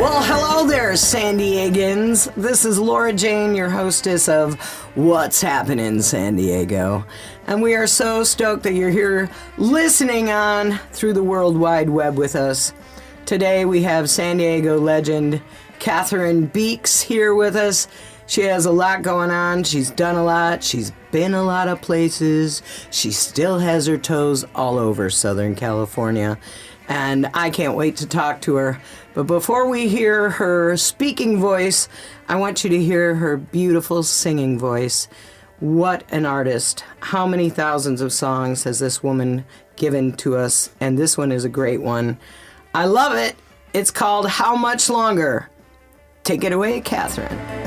Well, hello there, San Diegans. This is Laura Jane, your hostess of What's Happening San Diego. And we are so stoked that you're here listening on through the World Wide Web with us. Today we have San Diego legend Cathryn Beeks here with us. She has a lot going on. She's done a lot. She's been a lot of places. She still has her toes all over Southern California. And I can't wait to talk to her. But before we hear her speaking voice, I want you to hear her beautiful singing voice. What an artist. How many thousands of songs has this woman given to us? And this one is a great one. I love it. It's called How Much Longer? Take it away, Cathryn.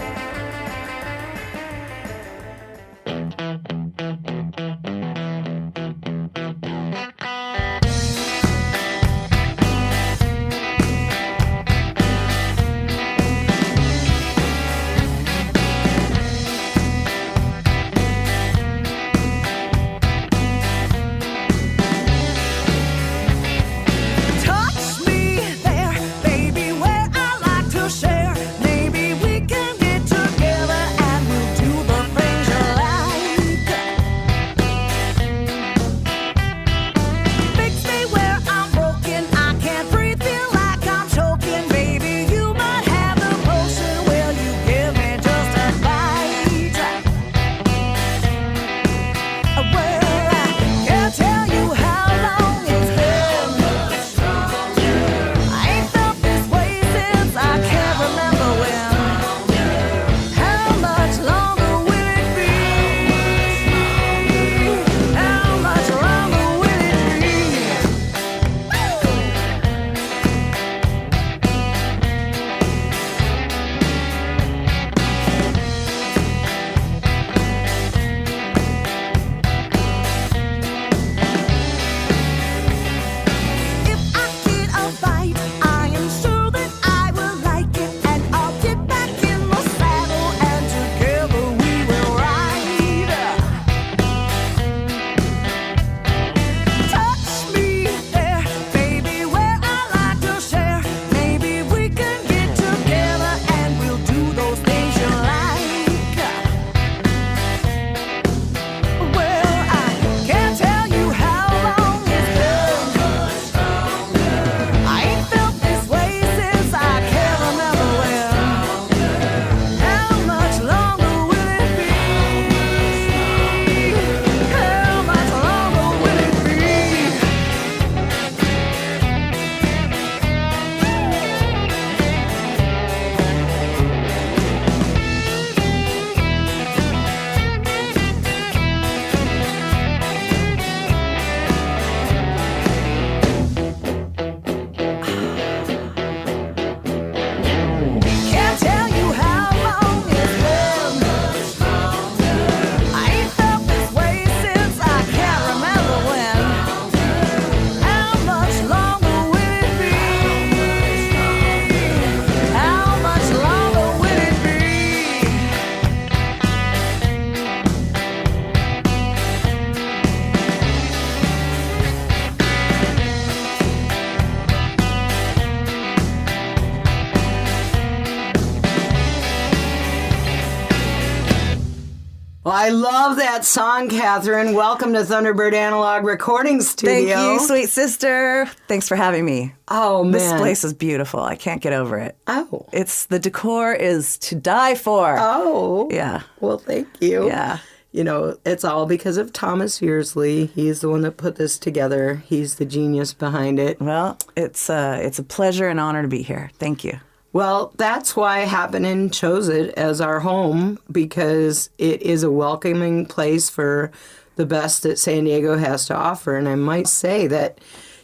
Well, I love that song, Cathryn. Welcome to Thunderbird Analog Recording Studio. Thank you, sweet sister. Thanks for having me. Oh, man. This place is beautiful. I can't get over it. Oh. The decor is to die for. Oh. Yeah. Well, thank you. Yeah. You know, it's all because of Thomas Yearsley. He's the one that put this together. He's the genius behind it. Well, it's a pleasure and honor to be here. Thank you. Well, that's why Hapnyn chose it as our home, because it is a welcoming place for the best that San Diego has to offer. And I might say that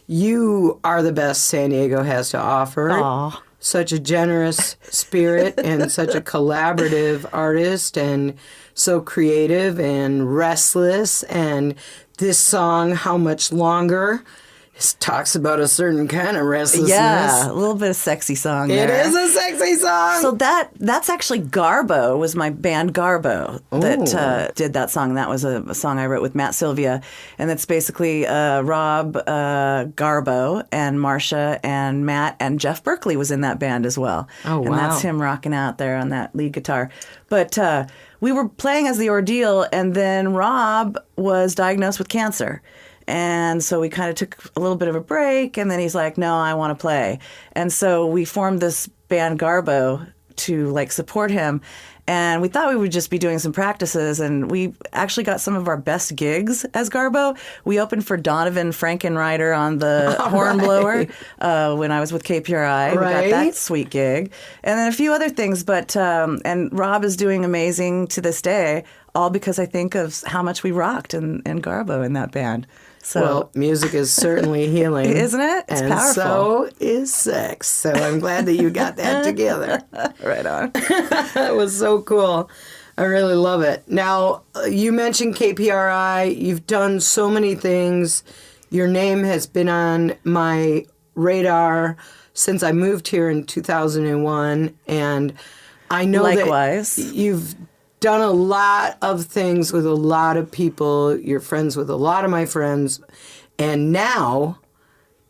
you are the best San Diego has to offer. Aww. Such a generous spirit and such a collaborative artist and so creative and restless. And this song, How Much Longer? It talks about a certain kind of restlessness. Yeah, a little bit of sexy song It there. is a sexy song. So that's actually Garbo, was my band Garbo that did that song. That was a song I wrote with Matt Sylvia. And that's basically Rob Garbo and Marcia and Matt and Jeff Berkeley was in that band as well. Oh, wow. And that's him rocking out there on that lead guitar. But we were playing as The Ordeal, and then Rob was diagnosed with cancer. And so we kind of took a little bit of a break, and then he's like, no, I want to play. And so we formed this band Garbo to like support him. And we thought we would just be doing some practices, and we actually got some of our best gigs as Garbo. We opened for Donovan Frankenreiter on the hornblower when I was with KPRI. We got that sweet gig. And then a few other things, but and Rob is doing amazing to this day, all because I think of how much we rocked in Garbo in that band. So, well, music is certainly healing. Isn't it? It's and powerful. So is sex. So I'm glad that you got that together. Right on. That was so cool. I really love it. Now, you mentioned KPRI. You've done so many things. Your name has been on my radar since I moved here in 2001. And I know Likewise. that you've done a lot of things with a lot of people. You're friends with a lot of my friends. And now,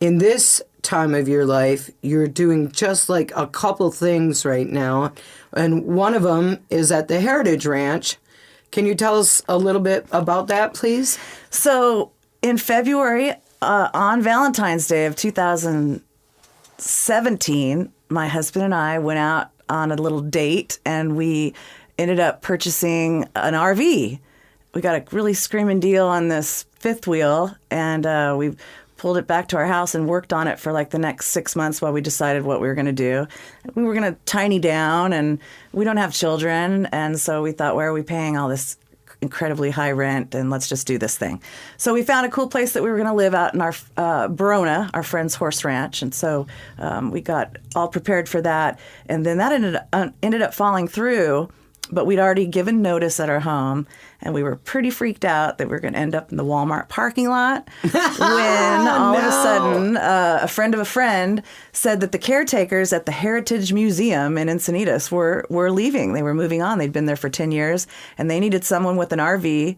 in this time of your life, you're doing just like a couple things right now. And one of them is at the Heritage Ranch. Can you tell us a little bit about that, please? So in February, on Valentine's Day of 2017, my husband and I went out on a little date, and we ended up purchasing an RV. We got a really screaming deal on this fifth wheel, and we pulled it back to our house and worked on it for like the next 6 months while we decided what we were going to do. We were going to tiny down, and we don't have children, and so we thought, where are we paying all this incredibly high rent, and let's just do this thing. So we found a cool place that we were going to live out in our Verona, our friend's horse ranch, and so we got all prepared for that, and then that ended up falling through. But we'd already given notice at our home, and we were pretty freaked out that we were going to end up in the Walmart parking lot when all of a sudden a friend of a friend said that the caretakers at the Heritage Museum in Encinitas were leaving. They were moving on. They'd been there for 10 years, and they needed someone with an RV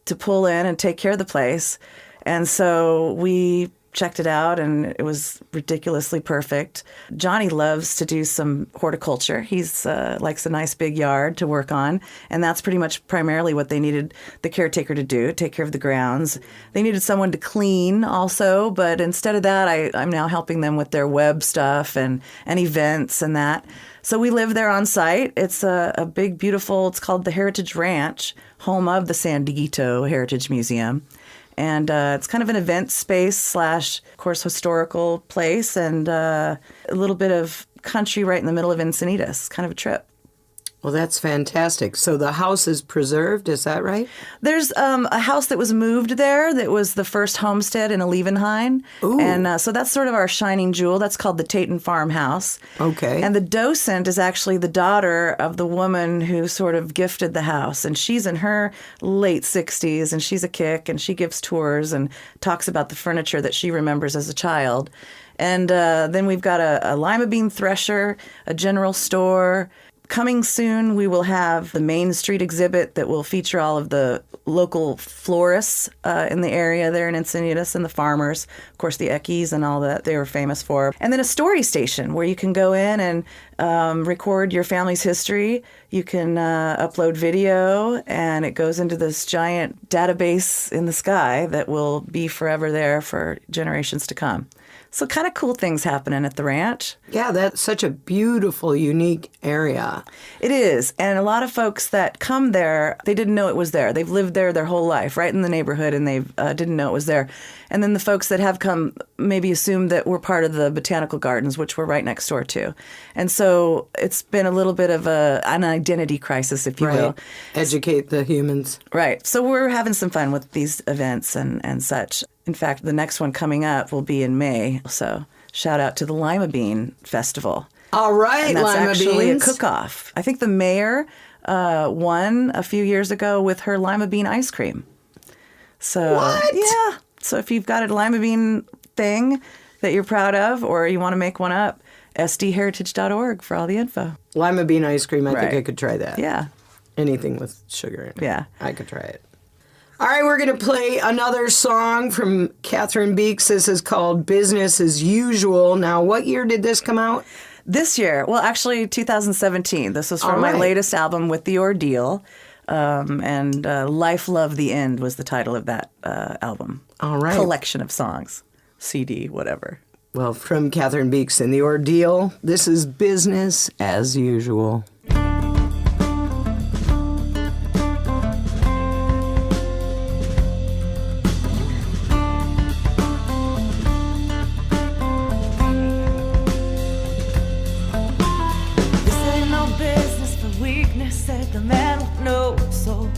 to pull in and take care of the place. And so we checked it out, and it was ridiculously perfect. Johnny loves to do some horticulture. He's likes a nice big yard to work on, and that's pretty much primarily what they needed the caretaker to do, take care of the grounds. They needed someone to clean also, but instead of that, I'm now helping them with their web stuff and events and that. So we live there on site. It's a big, beautiful, it's called the Heritage Ranch, home of the San Diego Heritage Museum. And it's kind of an event space / of course, historical place, and a little bit of country right in the middle of Encinitas. Kind of a trip. Well, that's fantastic. So the house is preserved, is that right? There's a house that was moved there that was the first homestead in Alevenheim. Ooh. And so that's sort of our shining jewel. That's called the Tatum Farmhouse. Okay. And the docent is actually the daughter of the woman who sort of gifted the house. And she's in her late 60s, and she's a kick, and she gives tours and talks about the furniture that she remembers as a child. And then we've got a lima bean thresher, a general store. Coming soon, we will have the Main Street exhibit that will feature all of the local florists in the area there in Encinitas, and the farmers, of course, the Eckies and all that they were famous for. And then a story station where you can go in and record your family's history. You can upload video, and it goes into this giant database in the sky that will be forever there for generations to come. So kind of cool things happening at the ranch. Yeah, that's such a beautiful, unique area. It is. And a lot of folks that come there, they didn't know it was there. They've lived there their whole life, right in the neighborhood, and they didn't know it was there. And then the folks that have come maybe assume that we're part of the botanical gardens, which we're right next door to. And so it's been a little bit of an identity crisis, if you will. Educate the humans. Right. So we're having some fun with these events and such. In fact, the next one coming up will be in May. So shout out to the Lima Bean Festival. All right, and that's Lima actually beans. a cook-off. I think the mayor won a few years ago with her lima bean ice cream. So What? Yeah. So if you've got a lima bean thing that you're proud of, or you want to make one up, sdheritage.org for all the info. Lima bean ice cream, I think Right. I could try that. Yeah. Anything with sugar in it. Yeah. I could try it. All right, we're going to play another song from Cathryn Beeks. This is called Business as Usual. Now, what year did this come out? This year, well, actually 2017. This was from All my right. latest album, With the Ordeal. And Life, Love, the End was the title of that album. All right. Collection of songs, CD, whatever. Well, from Cathryn Beeks and The Ordeal, this is Business as Usual. This ain't no business for weakness, said the man with no soul.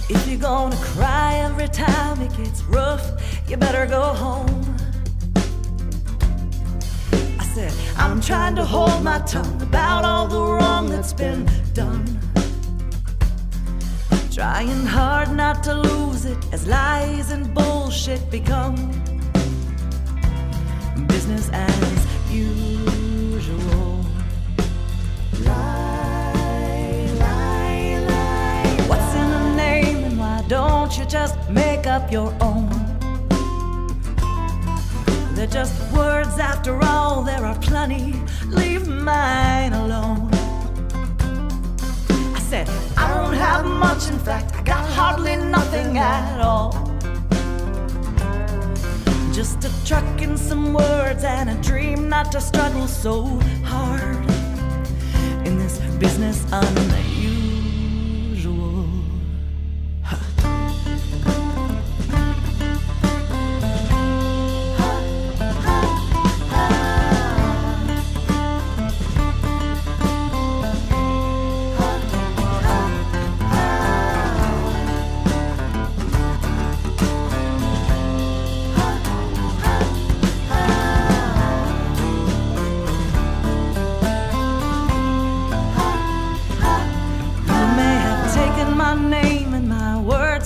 If you're gonna cry every time it gets rough, you better go home. I said, I'm trying to hold my tongue about all the wrong that's been done. Trying hard not to lose it as lies and bullshit become business as usual. Lie, lie, lie. What's in a name and why don't you just make up your own? They're just words after all, there are plenty, leave mine alone. I said, I don't have much, in fact, I got hardly nothing at all. Just a truck and some words and a dream not to struggle so hard in this business unusual.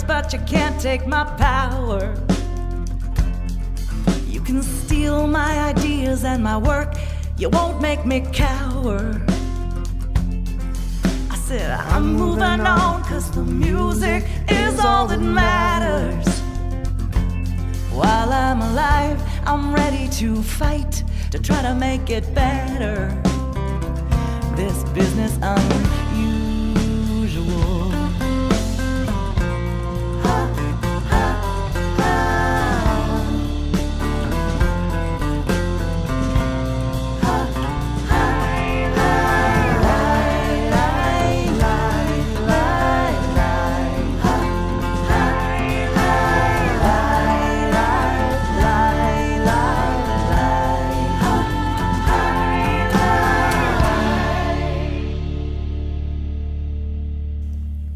But you can't take my power. You can steal my ideas and my work, you won't make me cower. I said I'm moving on, cause the music is all that matters. While I'm alive, I'm ready to fight, to try to make it better. This business unusual.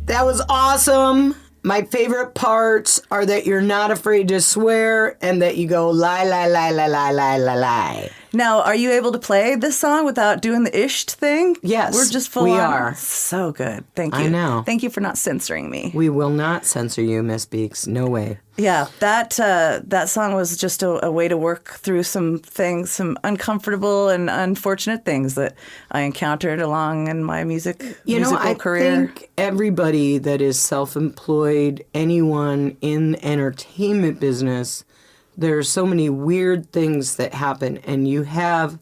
That was awesome. My favorite parts are that you're not afraid to swear and that you go lie, lie, lie, lie, lie, lie, lie, lie. Now, are you able to play this song without doing the ished thing? Yes, We're just full we on. are. So good. Thank you. I know. Thank you for not censoring me. We will not censor you, Miss Beeks. No way. Yeah, that song was just a way to work through some things, some uncomfortable and unfortunate things that I encountered along in my musical career. I think everybody that is self-employed, anyone in the entertainment business, there are so many weird things that happen, and you have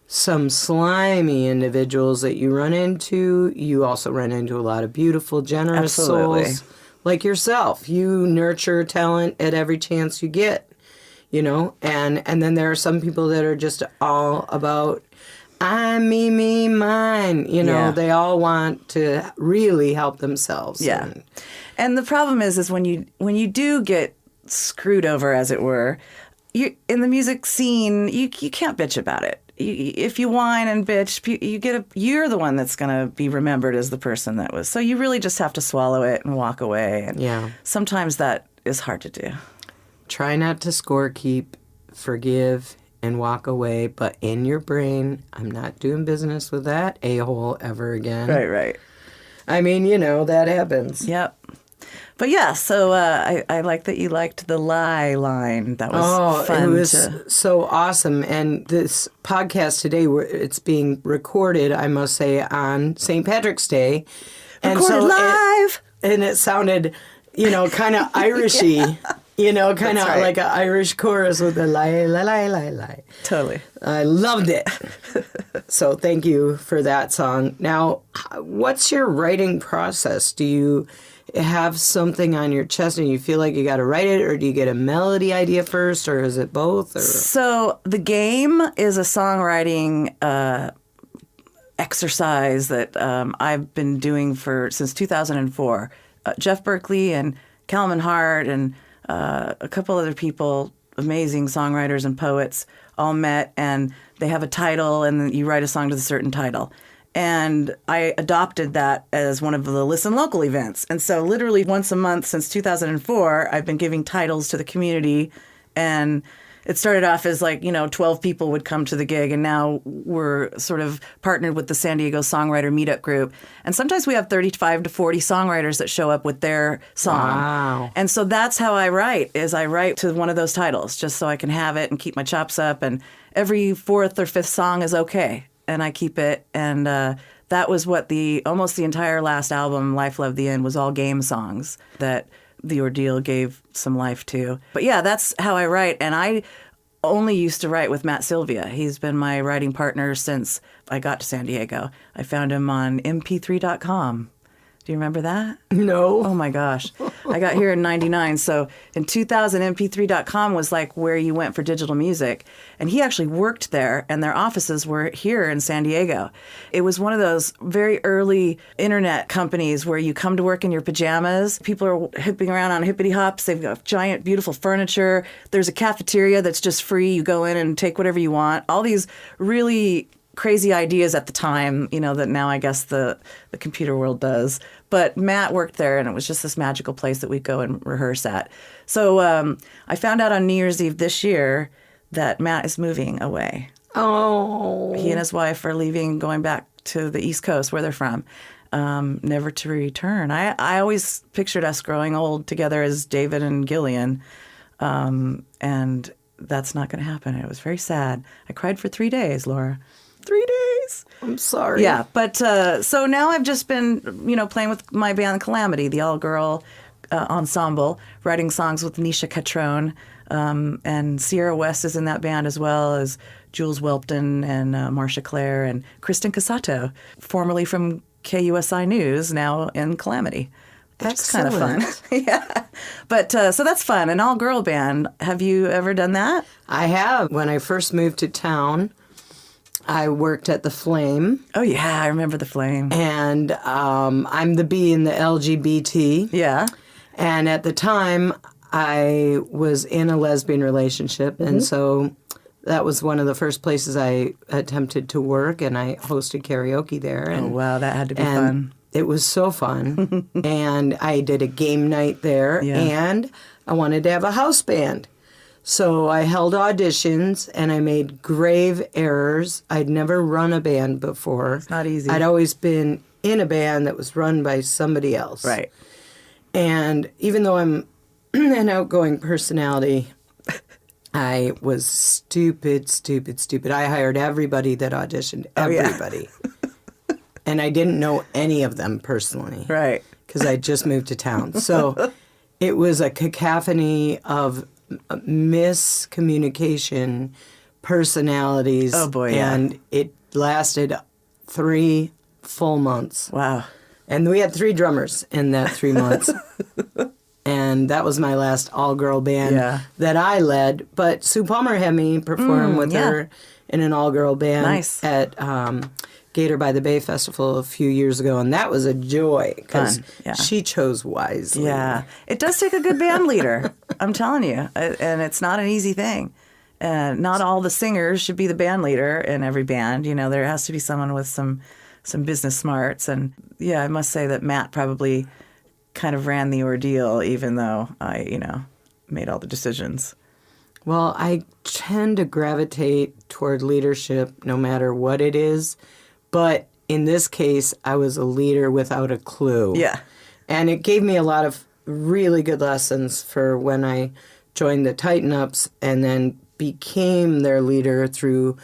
some slimy individuals that you run into. You also run into a lot of beautiful, generous Absolutely. souls. Like yourself, you nurture talent at every chance you get, and then there are some people that are just all about, I, me, mine, Yeah. They all want to really help themselves. Yeah. And the problem is when you do get screwed over, as it were, you in the music scene, you can't bitch about it. If you whine and bitch, you're the one that's going to be remembered as the person that was. So you really just have to swallow it and walk away. And Yeah. sometimes that is hard to do. Try not to scorekeep, forgive, and walk away. But in your brain, I'm not doing business with that a-hole ever again. Right. I mean, that happens. Yep. But yeah, so I like that you liked the lie line. That was fun. It was so awesome. And this podcast today, it's being recorded, I must say, on St. Patrick's Day. And recorded live! And it sounded, kind of Irishy. Kind of like an Irish chorus with the lie, lie, lie, lie, lie. Totally. I loved it. So thank you for that song. Now, what's your writing process? Do you have something on your chest and you feel like you got to write it, or do you get a melody idea first, or is it both? Or? So the game is a songwriting exercise that I've been doing since 2004. Jeff Berkeley and Calvin Hart and a couple other people, amazing songwriters and poets, all met, and they have a title, and you write a song to the certain title. And I adopted that as one of the Listen Local events. And so literally once a month since 2004, I've been giving titles to the community. And it started off as 12 people would come to the gig. And now we're sort of partnered with the San Diego Songwriter Meetup Group. And sometimes we have 35 to 40 songwriters that show up with their song. Wow. And so that's how I write, is I write to one of those titles just so I can have it and keep my chops up. And every fourth or fifth song is okay. And I keep it, and that was what almost the entire last album, Life, Love, the End, was all game songs that The Ordeal gave some life to. But yeah, that's how I write, and I only used to write with Matt Sylvia. He's been my writing partner since I got to San Diego. I found him on mp3.com. Do you remember that? No. Oh my gosh. I got here in 99. So in 2000, mp3.com was like where you went for digital music. And he actually worked there, and their offices were here in San Diego. It was one of those very early internet companies where you come to work in your pajamas. People are hipping around on hippity hops. They've got giant, beautiful furniture. There's a cafeteria that's just free. You go in and take whatever you want. All these really crazy ideas at the time, that now I guess the computer world does. But Matt worked there, and it was just this magical place that we'd go and rehearse at. So I found out on New Year's Eve this year that Matt is moving away. Oh. He and his wife are leaving, going back to the East Coast where they're from, never to return. I always pictured us growing old together as David and Gillian, and that's not going to happen. It was very sad. I cried for 3 days, Laura. 3 days. I'm sorry. Yeah, but so now I've just been, playing with my band Calamity, the all-girl ensemble, writing songs with Nisha Cathryn, and Sierra West is in that band, as well as Jules Welpton and Marcia Clare and Kristen Casato, formerly from KUSI News, now in Calamity. Which is kind of fun. Yeah. But so that's fun. An all-girl band. Have you ever done that? I have. When I first moved to town, I worked at the Flame. Oh, yeah, I remember the Flame. And I'm the B in the LGBT. Yeah. And at the time, I was in a lesbian relationship. Mm-hmm. And so that was one of the first places I attempted to work. And I hosted karaoke there. And, oh, wow, that had to be fun. It was so fun. And I did a game night there. Yeah. And I wanted to have a house band. So I held auditions, and I made grave errors. I'd never run a band before. It's not easy. I'd always been in a band that was run by somebody else. Right. And even though I'm an outgoing personality, I was stupid. I hired everybody that auditioned, everybody. Oh, yeah. And I didn't know any of them personally. Right. Because I just moved to town. So it was a cacophony of miscommunication, personalities. Oh, boy, yeah. And it lasted 3 full months. Wow. And we had 3 drummers in that 3 months. And that was my last all-girl band that I led. But Sue Palmer had me perform with her in an all-girl band at Gator by the Bay Festival a few years ago. And that was a joy because she chose wisely. Yeah. It does take a good band leader, I'm telling you. And it's not an easy thing. Not all the singers should be the band leader in every band. There has to be someone with some business smarts. And, I must say that Matt probably kind of ran the ordeal, even though I, made all the decisions. Well, I tend to gravitate toward leadership no matter what it is. But in this case, I was a leader without a clue. Yeah. And it gave me a lot of really good lessons for when I joined the Tighten Ups and then became their leader through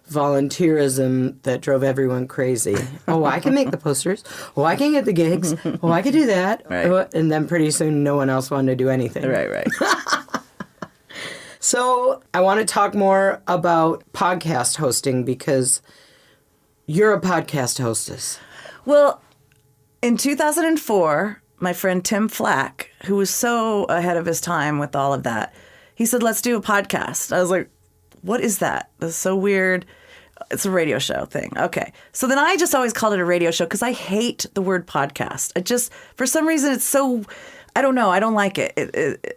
volunteerism that drove everyone crazy. Oh, I can make the posters. Oh, I can get the gigs. Oh, I can do that. Right. And then pretty soon no one else wanted to do anything. Right. So I want to talk more about podcast hosting because you're a podcast hostess. Well, in 2004, my friend Tim Flack, who was so ahead of his time with all of that, he said, let's do a podcast. I was like, what is that? That's so weird. It's a radio show thing. Okay. So then I just always called it a radio show because I hate the word podcast. It just, for some reason, it's so, I don't know. I don't like it.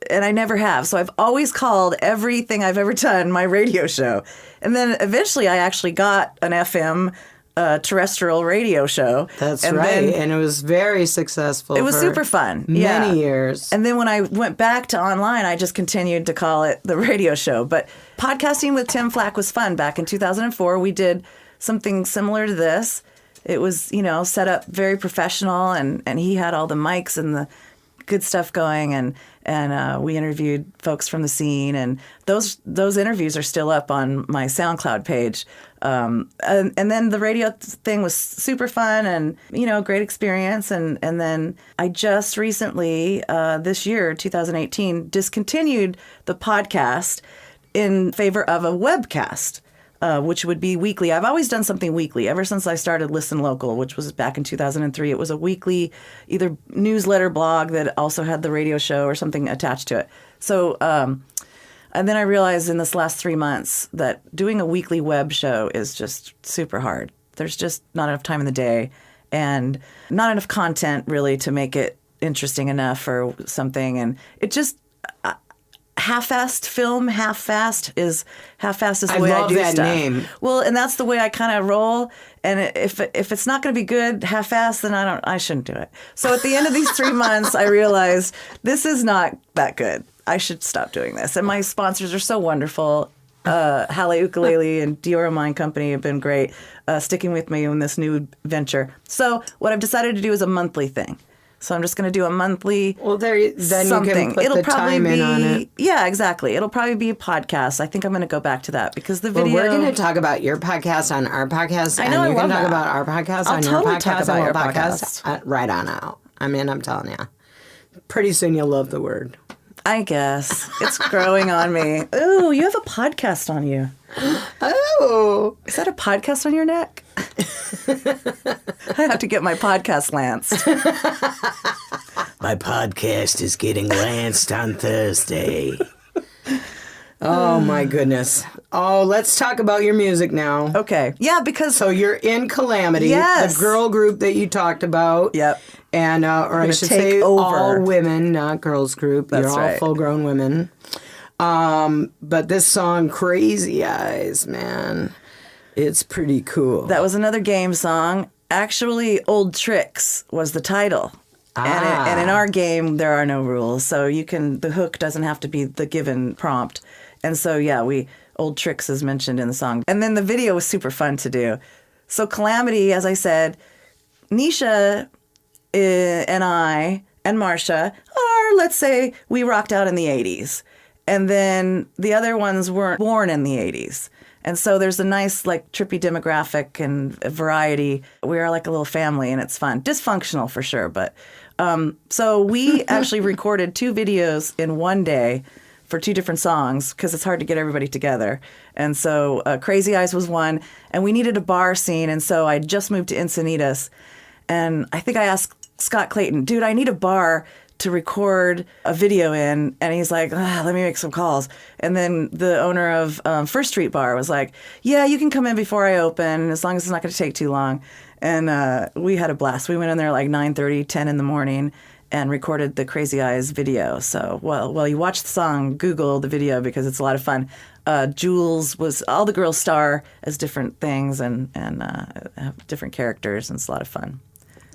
And I never have. So I've always called everything I've ever done my radio show. And then eventually I actually got an FM terrestrial radio show. That's right. And it was very successful. It was super fun. Many years. And then when I went back to online, I just continued to call it the radio show. But podcasting with Tim Flack was fun. Back in 2004, we did something similar to this. It was, set up very professional, and he had all the mics and the good stuff going, and we interviewed folks from the scene, and those interviews are still up on my SoundCloud page. And then the radio thing was super fun and, great experience. And then I just recently, this year, 2018, discontinued the podcast in favor of a webcast, which would be weekly. I've always done something weekly ever since I started Listen Local, which was back in 2003. It was a weekly either newsletter blog that also had the radio show or something attached to it. So, and then I realized in this last 3 months that doing a weekly web show is just super hard. There's just not enough time in the day and not enough content really to make it interesting enough or something. And it just half-assed film, half-assed is the way I do that stuff. Name. Well, and that's the way I kind of roll. And if it's not going to be good, half-assed, then I shouldn't do it. So at the end of these 3 months, I realized this is not that good. I should stop doing this. And my sponsors are so wonderful. Halle Ukulele and Diora Mine Company have been great, sticking with me in this new venture. So what I've decided to do is a monthly thing. So I'm just going to do a monthly then something. you can put the time in on it. Yeah, exactly. It'll probably be a podcast. I think I'm going to go back to that because the video. Well, we're going to talk about your podcast on our podcast. I know, and you I can love talk that. about our podcast I'll on totally your podcast. talk about and your we'll podcast. Right on out. I mean, I'm telling you. Pretty soon you'll love the word. I guess. It's growing on me. Ooh, you have a podcast on you. Oh. Is that a podcast on your neck? I have to get my podcast lanced. My podcast is getting lanced on Thursday. Oh, my goodness. Oh, let's talk about your music now. Okay. Yeah, because... So you're in Calamity, Yes. the girl group that you talked about. Yep. And, or I should take say over. all women, not girls group. That's You're all right. full-grown women. But this song, Crazy Eyes, man, it's pretty cool. That was another game song. Actually, Old Tricks was the title. And in our game, there are no rules. So the hook doesn't have to be the given prompt. And so, yeah, Old Tricks is mentioned in the song. And then the video was super fun to do. So Calamity, as I said, Nisha and I and Marsha are, let's say, we rocked out in the 80s. And then the other ones weren't born in the 80s. And so there's a nice, trippy demographic and variety. We are like a little family, and it's fun. Dysfunctional for sure, but... so we actually recorded 2 videos in one day for 2 different songs because it's hard to get everybody together. And so Crazy Eyes was one, and we needed a bar scene, and so I just moved to Encinitas. And I think I asked Scott Clayton, dude, I need a bar to record a video in. And he's like, let me make some calls. And then the owner of First Street Bar was like, yeah, you can come in before I open, as long as it's not going to take too long. And we had a blast. We went in there 9:30, 10 in the morning and recorded the Crazy Eyes video. So, while you watch the song, Google the video because it's a lot of fun. Jules was, all the girls star as different things and have different characters, and it's a lot of fun.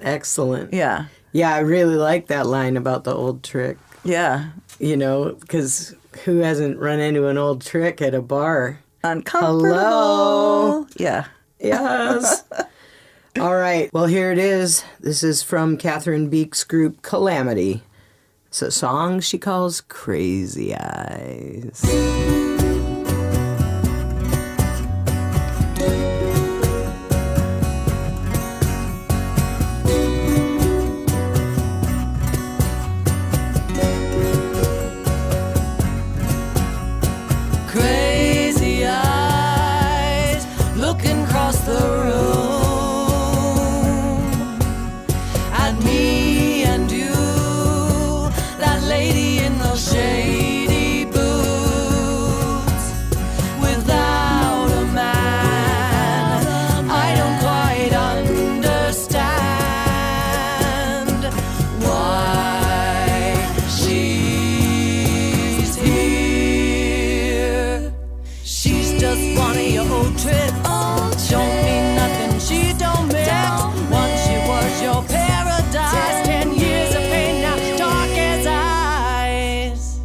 Excellent. Yeah. Yeah, I really like that line about the old trick. Yeah. Because who hasn't run into an old trick at a bar? Uncomfortable. Hello? Yeah. Yes. All right. Well, here it is. This is from Cathryn Beeks' group Calamity. It's a song she calls Crazy Eyes. Crazy eyes looking across the room at me and you, that lady in those shady boots, without a man. I don't quite understand why she's here. She's just one of your old tricks. Don't mean nothing, she don't mix. Once she was your paradise. 10 years of pain now, dark as eyes.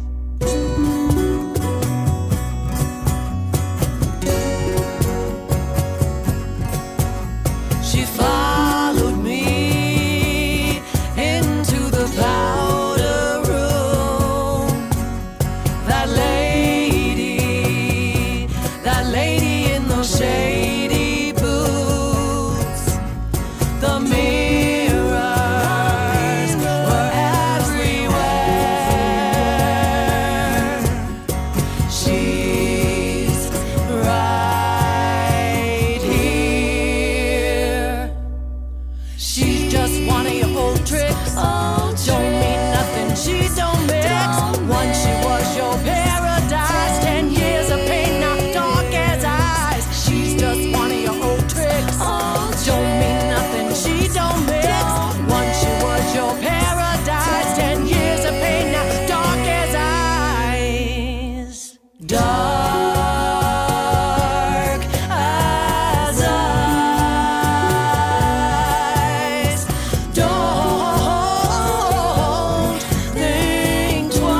She followed me into the powder room. That lady in those shady boots. The mirrors were everywhere. She's right here. She's just one of your old tricks. Don't mean nothing, she don't mix. Once she was your paradise. 10 years of pain now, dark as eyes. She's just one of your old tricks. Don't mean nothing, she don't mix. Once she was your paradise. 10 years of pain now, dark as eyes. Dark as eyes. Don't think twice.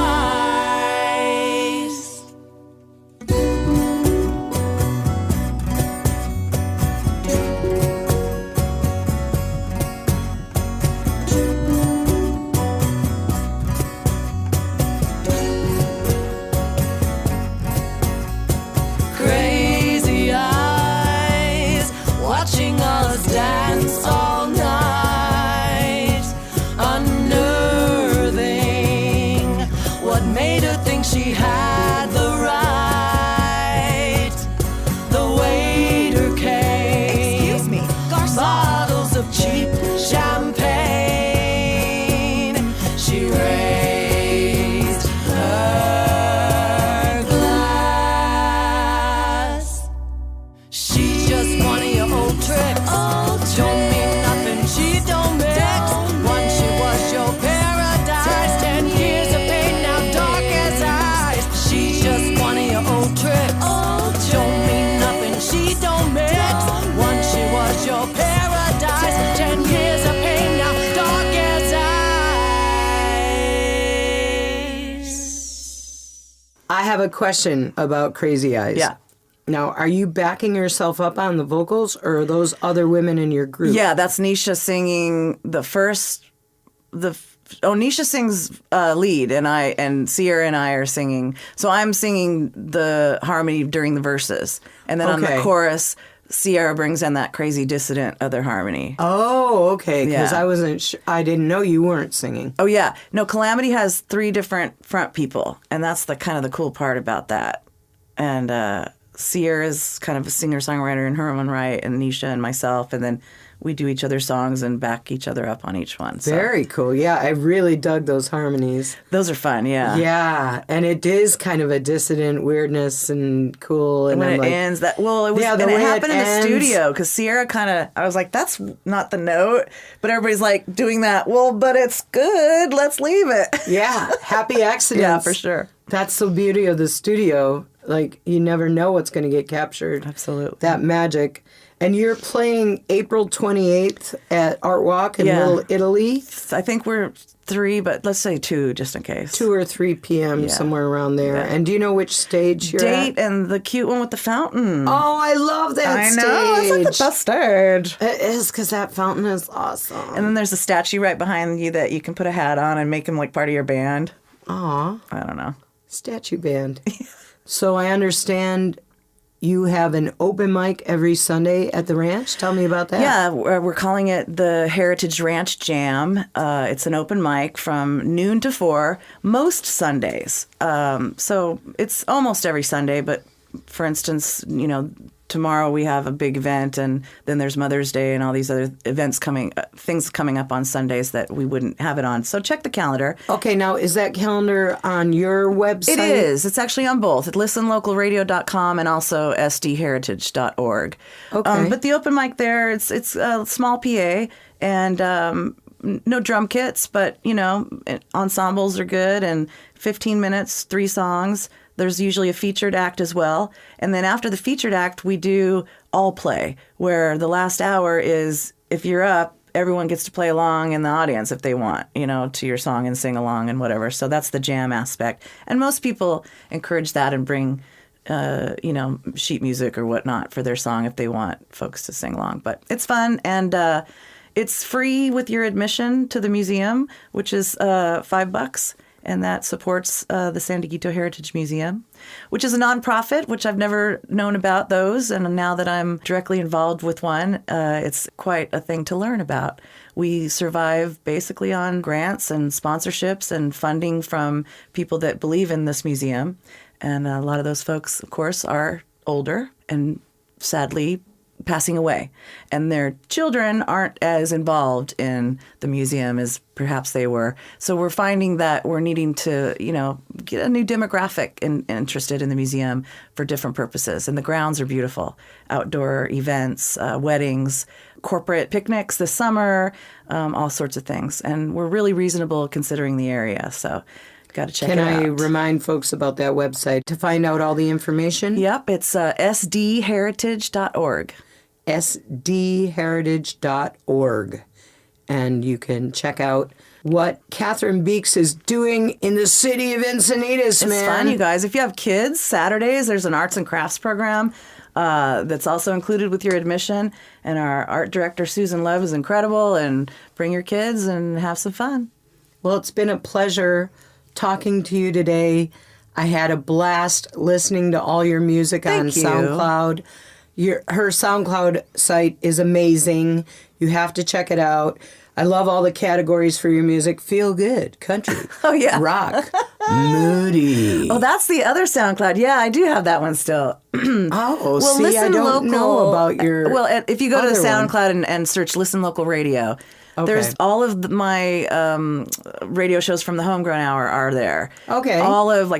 Crazy eyes watching us dance all night. Unnerving. What made her think she had the right? The waiter came. Excuse me, garçon. Bottles of cheap champagne. She raised her glass. She's just one of your old tricks. Don't mean nothing, she don't mix. Once she was your paradise. 10 years of pain now, dark as eyes. She's just one of your old tricks. Don't mean nothing, she don't mix. Once she was your paradise. 10 years of pain now, dark as eyes. I have a question about Crazy Eyes. Yeah. Now, are you backing yourself up on the vocals, or are those other women in your group? Yeah, that's Nisha singing Nisha sings lead, and Sierra and I are singing. So I'm singing the harmony during the verses, and then on the Okay. chorus, Sierra brings in that crazy dissident other harmony. Oh, okay. Because Yeah. I wasn't. I didn't know you weren't singing. Oh yeah, no, Calamity has 3 different front people, and that's the kind of the cool part about that. And Sierra's kind of a singer-songwriter in her own right, and Nisha and myself, and then we do each other's songs and back each other up on each one. So Very cool. Yeah, I really dug those harmonies. those are fun, yeah. Yeah, and it is kind of a dissident weirdness and cool. And When I'm it like, ends, that well, it was, Yeah, the and it way it happened in the ends. studio because Sierra kind of, I was like, that's not the note, but everybody's like doing that. Well, but it's good. Let's leave it. yeah, happy accidents. Yeah, for sure. That's the beauty of the studio. Like, you never know what's going to get captured. Absolutely. That magic. And you're playing April 28th at Art Walk in Yeah. Little Italy? I think we're 3, but let's say 2 just in case. 2 or 3 p.m., somewhere around there. Yeah. And do you know which stage you're Date at? and the cute one with the fountain. Oh, I love that I stage. know. It's like the best stage. It is, because that fountain is awesome. And then there's a statue right behind you that you can put a hat on and make him like part of your band. Aw, I don't know. statue band. So I understand you have an open mic every Sunday at the ranch. Tell me about that. Yeah, we're calling it the Heritage Ranch Jam. It's an open mic from noon to 4, most Sundays. So it's almost every Sunday, but for instance, tomorrow we have a big event, and then there's Mother's Day and all these other events things coming up on Sundays that we wouldn't have it on. So check the calendar. Okay, now is that calendar on your website? It is. It's actually on both at listenlocalradio.com and also sdheritage.org. Okay. But the open mic there, it's a small PA and no drum kits, but, ensembles are good, and 15 minutes, 3 songs. There's usually a featured act as well. And then after the featured act, we do all play, where the last hour is, if you're up, everyone gets to play along in the audience if they want, to your song and sing along and whatever. So that's the jam aspect. And most people encourage that and bring, sheet music or whatnot for their song if they want folks to sing along. But it's fun, and it's free with your admission to the museum, which is $5. And that supports the San Diego Heritage Museum, which is a nonprofit, which I've never known about those. And now that I'm directly involved with one, it's quite a thing to learn about. We survive basically on grants and sponsorships and funding from people that believe in this museum. And a lot of those folks, of course, are older and sadly passing away, and their children aren't as involved in the museum as perhaps they were. So we're finding that we're needing to, get a new demographic interested in the museum for different purposes. And the grounds are beautiful. Outdoor events, weddings, corporate picnics this summer, all sorts of things. And we're really reasonable considering the area. So got to check it out. Can I remind folks about that website to find out all the information? Yep, it's sdheritage.org. sdheritage.org. And you can check out what Cathryn Beeks is doing in the city of Encinitas, man. It's fun, you guys. If you have kids, Saturdays, there's an arts and crafts program that's also included with your admission. And our art director, Susan Love, is incredible. And bring your kids and have some fun. Well, it's been a pleasure talking to you today. I had a blast listening to all your music on Thank you. SoundCloud. Her SoundCloud site is amazing. You have to check it out. I love all the categories for your music. Feel good, country, rock, moody. Oh, that's the other SoundCloud. Yeah, I do have that one still. Oh, see, I don't know about your Well, if you go to other SoundCloud and search Listen Local Radio, there's all of my radio shows from the Homegrown Hour are there. Okay.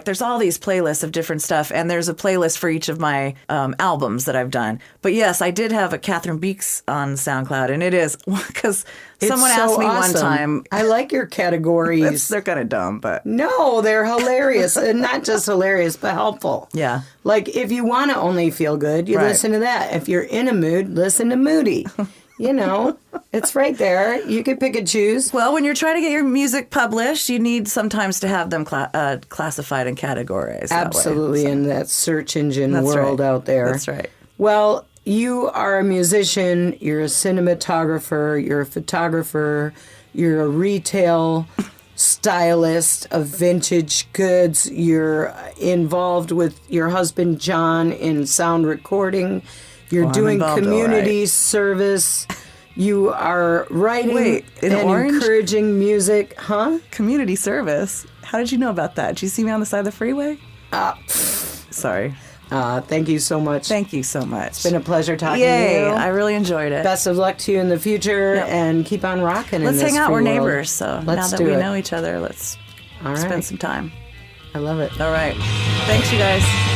There's all these playlists of different stuff, and there's a playlist for each of my albums that I've done. But yes, I did have a Cathryn Beeks on SoundCloud, and it is, because someone asked me one time. I like your categories. They're kind of dumb, but. No, they're hilarious. And not just hilarious, but helpful. Yeah. Like, if you want to only feel good, you listen to that. If you're in a mood, listen to Moody. It's right there. You can pick and choose. Well, when you're trying to get your music published, you need sometimes to have them classified and categorized. Absolutely, in that search engine world out there. That's right. Well, you are a musician, you're a cinematographer, you're a photographer, you're a retail stylist of vintage goods, you're involved with your husband, John, in sound recording. You're doing community service. You are writing and encouraging music. Huh? Community service? How did you know about that? Did you see me on the side of the freeway? Sorry. Thank you so much. Thank you so much. It's been a pleasure talking to you. I really enjoyed it. Best of luck to you in the future, and keep on rocking in this Let's hang out. free We're world. neighbors, so now that we know each other, let's spend some time. I love it. All right. Thanks, you guys.